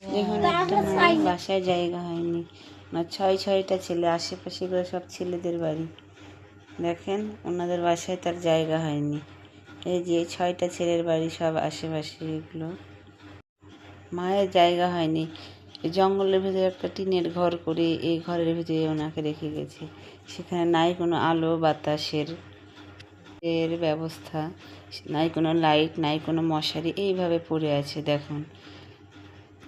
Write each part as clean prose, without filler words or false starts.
দেখুন একটা মায়ের বাসায় জায়গা হয়নি, না ছয়টা ছেলে, আশেপাশে এগুলো সব ছেলেদের বাড়ি। দেখেন ওনাদের বাসায় তার জায়গা হয়নি। এই যে 6টা ছেলের বাড়ি সব আশেপাশে, এগুলো মায়ের জায়গা হয়নি। জঙ্গলের ভেতরে একটা টিনের ঘর করে এই ঘরের ভেতরে ওনাকে রেখে গেছে। সেখানে নাই কোনো আলো বাতাসের এর ব্যবস্থা, নাই কোনো লাইট, নাই কোনো মশারি, এইভাবে পড়ে আছে। দেখুন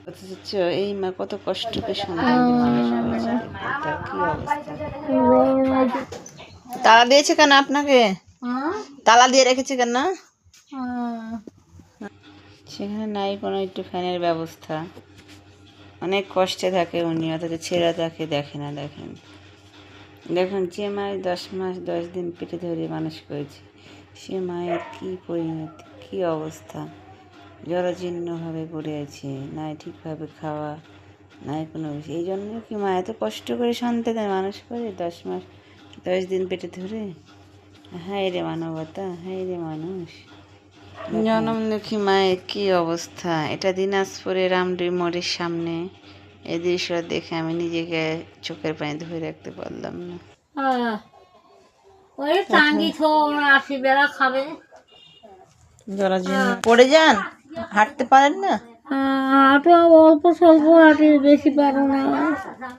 অথচ এই মা কত কষ্ট করে সন্তানদের মানুষ করেছে। তার কি অবস্থা। তালা দিয়েছে কেন আপনাকে? তালা দিয়ে রেখেছে কেন? সেখানে নাই কোনো একটু ফ্যানের ব্যবস্থা। অনেক কষ্টে থাকে উনি, অথচ ছেলেরা তাকে দেখে না। দেখেন দেখুন যে মায়ের 10 মাস 10 দিন পেটে ধরে মানুষ করেছে, সে মায়ের কী পরিণতি, কী অবস্থা। জরাজীর্ণভাবে পড়ে আছে, নাই ঠিকভাবে খাওয়া, নাই কোনো কিছু। এই জন্য কি মা এত কষ্ট করে সন্তানের মানুষ করে 10 মাস 10 দিন পেটে ধরে? হায় রে মানবতা, হায় রে মানুষ। জনমদুখী মায়ের কী অবস্থা। এটা দিনাজপুরের রামডি মোড়ের সামনে। এই দৃশ্যটা দেখে আমি নিজেকে চোখের পানি ধরে রাখতে পারলাম না। জরাজীর্ণ পড়ে যান, হাঁটতে পারেন না? অল্প স্বল্প হাঁটি, বেশি পারো না।